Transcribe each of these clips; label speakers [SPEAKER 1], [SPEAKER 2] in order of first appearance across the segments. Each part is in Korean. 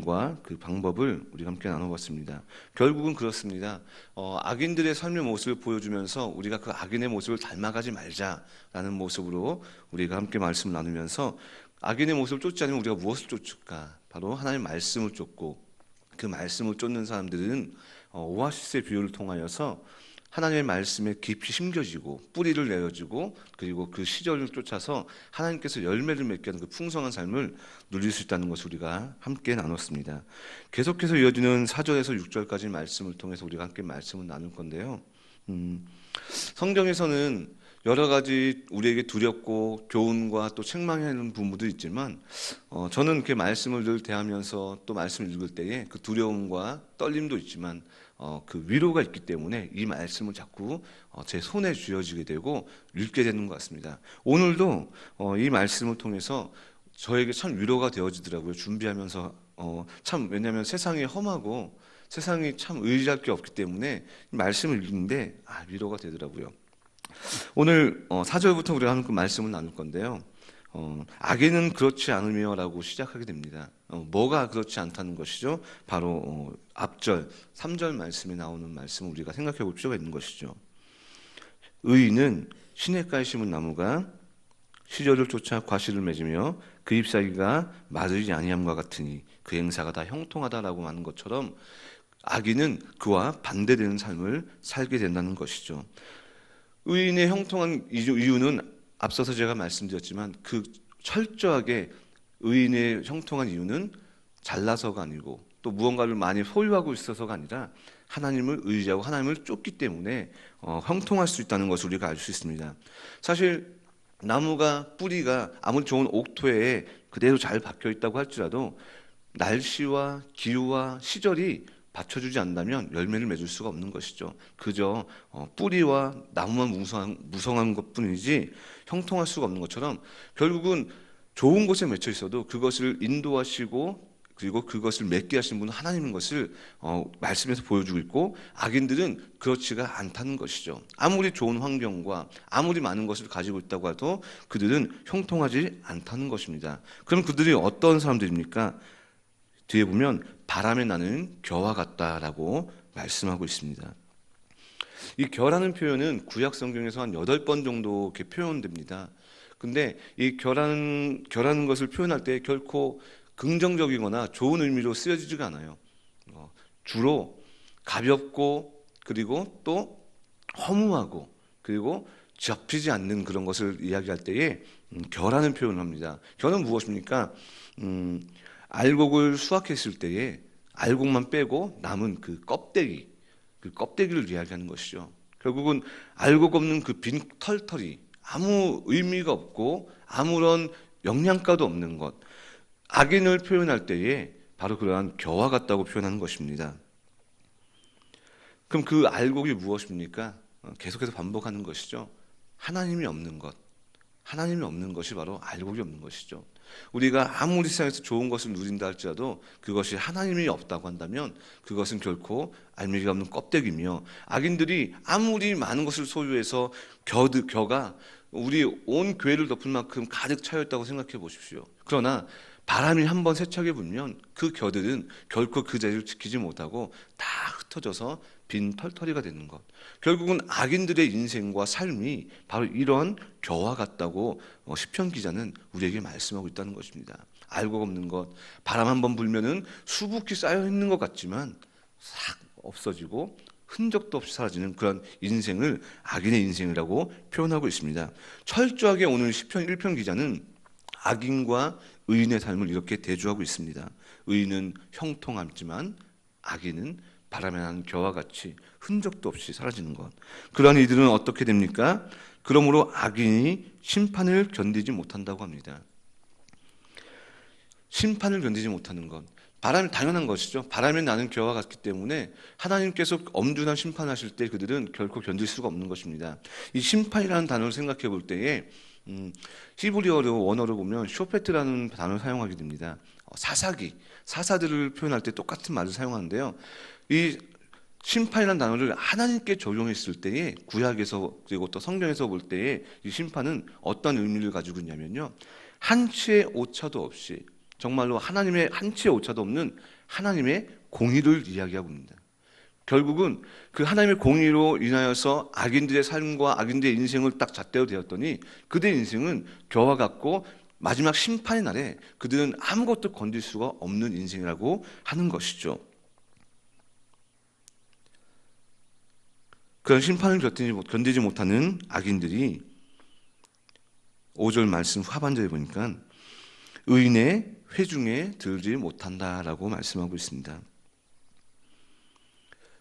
[SPEAKER 1] 과 그 방법을 우리가 함께 나눠봤습니다. 결국은 그렇습니다. 악인들의 삶의 모습을 보여주면서 우리가 그 악인의 모습을 닮아가지 말자라는 모습으로 우리가 함께 말씀을 나누면서 악인의 모습을 쫓지 않으면 우리가 무엇을 쫓을까? 바로 하나님의 말씀을 쫓고 그 말씀을 쫓는 사람들은 오아시스의 비유를 통하여서 하나님의 말씀에 깊이 심겨지고 뿌리를 내어주고 그리고 그 시절을 쫓아서 하나님께서 열매를 맺게 하는 그 풍성한 삶을 누릴 수 있다는 것을 우리가 함께 나눴습니다. 계속해서 이어지는 4절에서 6절까지 말씀을 통해서 우리가 함께 말씀을 나눌 건데요. 성경에서는 여러 가지 우리에게 두렵고 교훈과 또 책망하는 부분도 있지만 저는 그 말씀을 늘 대하면서 또 말씀을 읽을 때에 그 두려움과 떨림도 있지만 그 위로가 있기 때문에 이 말씀을 자꾸 제 손에 쥐어지게 되고 읽게 되는 것 같습니다. 오늘도 이 말씀을 통해서 저에게 참 위로가 되어지더라고요. 준비하면서 참 왜냐하면 세상이 험하고 세상이 참 의지할 게 없기 때문에 말씀을 읽는데 위로가 되더라고요. 오늘 4절부터 우리가 하는 그 말씀을 나눌 건데요. 악인은 그렇지 않으며 라고 시작하게 됩니다. 뭐가 그렇지 않다는 것이죠? 바로 앞절 3절 말씀에 나오는 말씀을 우리가 생각해 볼 필요가 있는 것이죠. 의인은 시냇가에 심은 나무가 시절을 쫓아 과실을 맺으며 그 잎사귀가 마르지 아니함과 같으니 그 행사가 다 형통하다라고 하는 것처럼 악인은 그와 반대되는 삶을 살게 된다는 것이죠. 의인의 형통한 이유는 앞서서 제가 말씀드렸지만 그 철저하게 의인의 형통한 이유는 잘나서가 아니고 또 무언가를 많이 소유하고 있어서가 아니라 하나님을 의지하고 하나님을 쫓기 때문에 형통할 수 있다는 것을 우리가 알 수 있습니다. 사실 나무가 뿌리가 아무리 좋은 옥토에 그대로 잘 박혀 있다고 할지라도 날씨와 기후와 시절이 받쳐주지 않는다면 열매를 맺을 수가 없는 것이죠. 그저 뿌리와 나무만 무성한 것뿐이지 형통할 수가 없는 것처럼 결국은 좋은 곳에 맺혀 있어도 그것을 인도하시고 그리고 그것을 맺게 하신 분은 하나님인 것을 말씀에서 보여주고 있고 악인들은 그렇지가 않다는 것이죠. 아무리 좋은 환경과 아무리 많은 것을 가지고 있다고 해도 그들은 형통하지 않다는 것입니다. 그럼 그들이 어떤 사람들입니까? 뒤에 보면 바람에 나는 겨와 같다라고 말씀하고 있습니다. 이 겨라는 표현은 구약 성경에서 한 8번 정도 이렇게 표현됩니다. 근데 이 겨라는 것을 표현할 때 결코 긍정적이거나 좋은 의미로 쓰여지지가 않아요. 주로 가볍고 그리고 또 허무하고 그리고 접히지 않는 그런 것을 이야기할 때에 겨라는 표현을 합니다. 겨는 무엇입니까? 알곡을 수확했을 때에 알곡만 빼고 남은 그 껍데기를 이야기하는 것이죠. 결국은 알곡 없는 그 빈 털털이 아무 의미가 없고 아무런 영양가도 없는 것, 악인을 표현할 때에 바로 그러한 겨와 같다고 표현하는 것입니다. 그럼 그 알곡이 무엇입니까? 계속해서 반복하는 것이죠. 하나님이 없는 것, 하나님이 없는 것이 바로 알곡이 없는 것이죠. 우리가 아무리 세상에서 좋은 것을 누린다 할지라도 그것이 하나님이 없다고 한다면 그것은 결코 알맹이가 없는 껍데기며 악인들이 아무리 많은 것을 소유해서 겨가 우리 온 교회를 덮을 만큼 가득 차였다고 생각해 보십시오. 그러나 바람이 한번 세차게 불면 그 겨들은 결코 그 자리를 지키지 못하고 다 흩어져서 빈 털터리가 되는 것. 결국은 악인들의 인생과 삶이 바로 이런 겨와 같다고 시편 기자는 우리에게 말씀하고 있다는 것입니다. 알곡 없는 것, 바람 한번 불면은 수북히 쌓여 있는 것 같지만 싹 없어지고 흔적도 없이 사라지는 그런 인생을 악인의 인생이라고 표현하고 있습니다. 철저하게 오늘 시편 1편 기자는 악인과 의인의 삶을 이렇게 대조하고 있습니다. 의인은 형통하지만 악인은 바람에 나는 겨와 같이 흔적도 없이 사라지는 것. 그러한 이들은 어떻게 됩니까? 그러므로 악인이 심판을 견디지 못한다고 합니다. 심판을 견디지 못하는 것. 바람이 당연한 것이죠. 바람에 나는 겨와 같기 때문에 하나님께서 엄중한 심판하실 때 그들은 결코 견딜 수가 없는 것입니다. 이 심판이라는 단어를 생각해 볼 때에 히브리어로 원어로 보면 쇼페트라는 단어를 사용하게 됩니다. 사사들을 표현할 때 똑같은 말을 사용하는데요. 이 심판이라는 단어를 하나님께 적용했을 때에 구약에서 그리고 또 성경에서 볼 때에 이 심판은 어떤 의미를 가지고 있냐면요. 한 치의 오차도 없이 정말로 하나님의 한치의 오차도 없는 하나님의 공의를 이야기하고 있습니다. 결국은 그 하나님의 공의로 인하여서 악인들의 삶과 악인들의 인생을 딱 잣대로 되었더니 그들의 인생은 겨와 같고 마지막 심판의 날에 그들은 아무것도 건질 수가 없는 인생이라고 하는 것이죠. 그런 심판을 견디지 못하는 악인들이 5절 말씀 하반절에 보니까 의인의 회중에 들지 못한다라고 말씀하고 있습니다.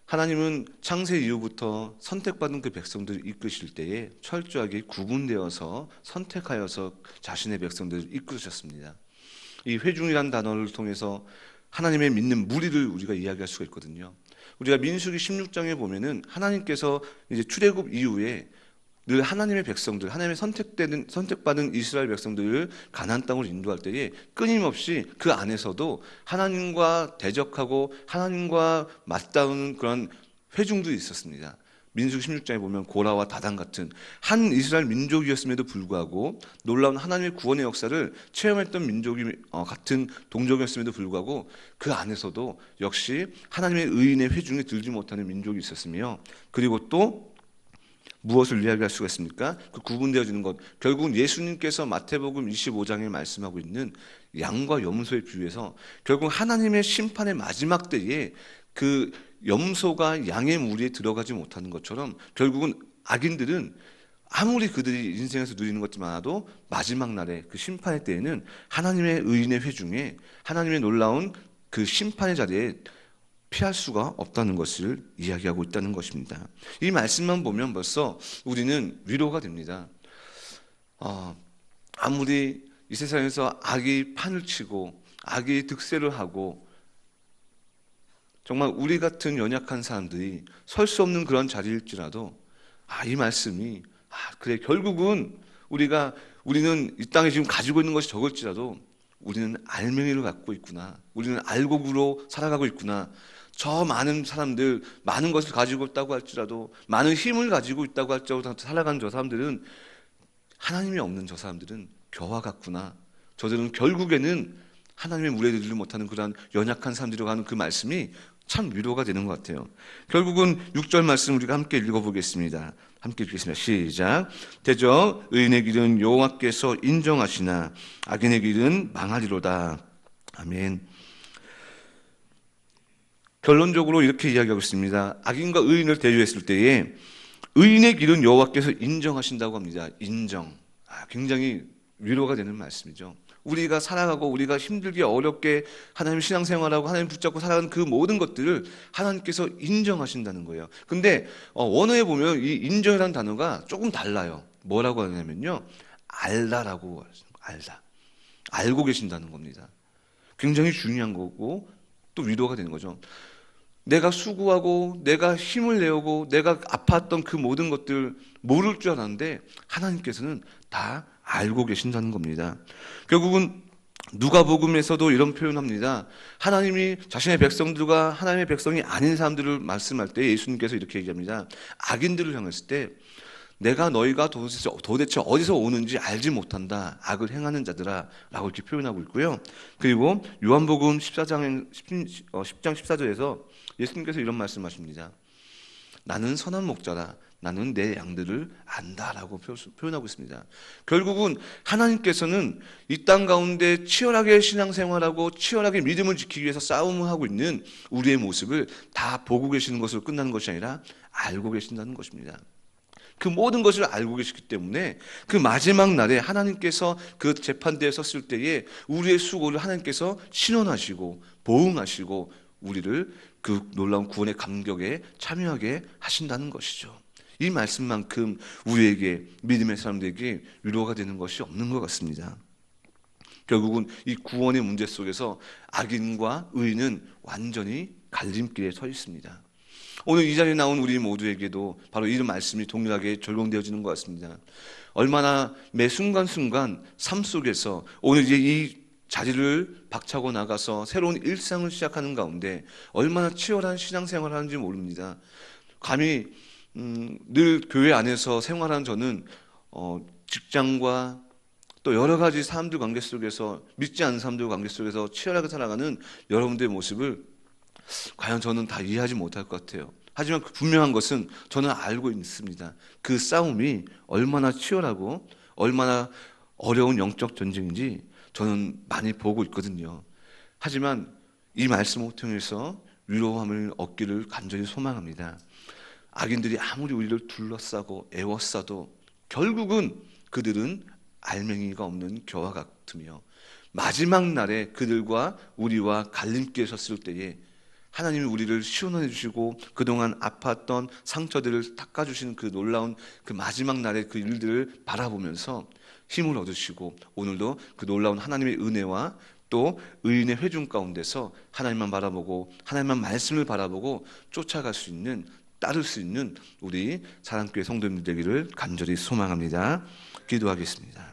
[SPEAKER 1] 하나님은 창세 이후부터 선택받은 그 백성들을 이끄실 때에 철저하게 구분되어서 선택하여서 자신의 백성들을 이끄셨습니다. 이 회중이라는 단어를 통해서 하나님의 믿는 무리를 우리가 이야기할 수가 있거든요. 우리가 민수기 16장에 보면은 하나님께서 이제 출애굽 이후에 늘 하나님의 백성들, 하나님의 선택받은 이스라엘 백성들을 가나안 땅으로 인도할 때에 끊임없이 그 안에서도 하나님과 대적하고 하나님과 맞닿는 그런 회중들이 있었습니다. 민수기 16장에 보면 고라와 다단 같은 한 이스라엘 민족이었음에도 불구하고 놀라운 하나님의 구원의 역사를 체험했던 민족이 같은 동족이었음에도 불구하고 그 안에서도 역시 하나님의 의인의 회중에 들지 못하는 민족이 있었으며, 그리고 또 무엇을 이야기할 수가 있습니까? 그 구분되어지는 것, 결국은 예수님께서 마태복음 25장에 말씀하고 있는 양과 염소의 비유에서 결국 하나님의 심판의 마지막 때에 그 염소가 양의 무리에 들어가지 못하는 것처럼 결국은 악인들은 아무리 그들이 인생에서 누리는 것이 많아도 마지막 날에 그 심판의 때에는 하나님의 의인의 회중에 하나님의 놀라운 그 심판의 자리에 피할 수가 없다는 것을 이야기하고 있다는 것입니다. 이 말씀만 보면 벌써 우리는 위로가 됩니다. 아무리 이 세상에서 악이 판을 치고 악이 득세를 하고 정말 우리 같은 연약한 사람들이 설 수 없는 그런 자리일지라도 이 말씀이 그래, 결국은 우리는 이 땅에 지금 가지고 있는 것이 적을지라도 우리는 알맹이를 갖고 있구나, 우리는 알곡으로 살아가고 있구나, 저 많은 사람들, 많은 것을 가지고 있다고 할지라도, 많은 힘을 가지고 있다고 할지라도 살아가는 저 사람들은, 하나님이 없는 저 사람들은 겨와 같구나, 저들은 결국에는 하나님의 물에 들지 못하는 그러한 연약한 사람들이라고 하는 그 말씀이 참 위로가 되는 것 같아요. 결국은 6절 말씀 우리가 함께 읽어보겠습니다. 함께 읽겠습니다. 시작. 대저 의인의 길은 여호와께서 인정하시나 악인의 길은 망하리로다. 아멘. 결론적으로 이렇게 이야기하고 있습니다. 악인과 의인을 대조했을 때에 의인의 길은 여호와께서 인정하신다고 합니다. 인정. 굉장히 위로가 되는 말씀이죠. 우리가 살아가고 우리가 힘들게 어렵게 하나님 신앙생활하고 하나님 붙잡고 살아가는 그 모든 것들을 하나님께서 인정하신다는 거예요. 근데 원어에 보면 이 인정이라는 단어가 조금 달라요. 뭐라고 하냐면요, 알다라고, 알다, 알고 계신다는 겁니다. 굉장히 중요한 거고 또 위로가 되는 거죠. 내가 수고하고 내가 힘을 내오고 내가 아팠던 그 모든 것들 모를 줄 알았는데 하나님께서는 다 알고 계신다는 겁니다. 결국은 누가복음에서도 이런 표현합니다. 하나님이 자신의 백성들과 하나님의 백성이 아닌 사람들을 말씀할 때 예수님께서 이렇게 얘기합니다. 악인들을 향했을 때 내가 너희가 도대체 어디서 오는지 알지 못한다, 악을 행하는 자들아 라고 이렇게 표현하고 있고요. 그리고 요한복음 10장 14절에서 예수님께서 이런 말씀하십니다. 나는 선한 목자라, 나는 내 양들을 안다라고 표현하고 있습니다. 결국은 하나님께서는 이 땅 가운데 치열하게 신앙생활하고 치열하게 믿음을 지키기 위해서 싸움을 하고 있는 우리의 모습을 다 보고 계시는 것으로 끝나는 것이 아니라 알고 계신다는 것입니다. 그 모든 것을 알고 계시기 때문에 그 마지막 날에 하나님께서 그 재판대에 섰을 때에 우리의 수고를 하나님께서 신원하시고 보응하시고 우리를 그 놀라운 구원의 감격에 참여하게 하신다는 것이죠. 이 말씀만큼 우리에게, 믿음의 사람들에게 위로가 되는 것이 없는 것 같습니다. 결국은 이 구원의 문제 속에서 악인과 의인은 완전히 갈림길에 서 있습니다. 오늘 이 자리에 나온 우리 모두에게도 바로 이 말씀이 동일하게 적용되어지는 것 같습니다. 얼마나 매 순간순간 삶 속에서 오늘 이제 이 자리를 박차고 나가서 새로운 일상을 시작하는 가운데 얼마나 치열한 신앙생활을 하는지 모릅니다. 감히 늘 교회 안에서 생활하는 저는 직장과 또 여러 가지 사람들 관계 속에서, 믿지 않는 사람들 관계 속에서 치열하게 살아가는 여러분들의 모습을 과연 저는 다 이해하지 못할 것 같아요. 하지만 분명한 것은 저는 알고 있습니다. 그 싸움이 얼마나 치열하고 얼마나 어려운 영적 전쟁인지 저는 많이 보고 있거든요. 하지만 이 말씀을 통해서 위로함을 얻기를 간절히 소망합니다. 악인들이 아무리 우리를 둘러싸고 애워싸도 결국은 그들은 알맹이가 없는 겨와 같으며 마지막 날에 그들과 우리와 갈림길에 섰을 때에 하나님이 우리를 시원해 주시고 그동안 아팠던 상처들을 닦아주시는 그 놀라운 그 마지막 날의 그 일들을 바라보면서 힘을 얻으시고 오늘도 그 놀라운 하나님의 은혜와 또 의인의 회중 가운데서 하나님만 바라보고 하나님만 말씀을 바라보고 쫓아갈 수 있는, 따를 수 있는 우리 사랑교회 성도님들 되기를 간절히 소망합니다. 기도하겠습니다.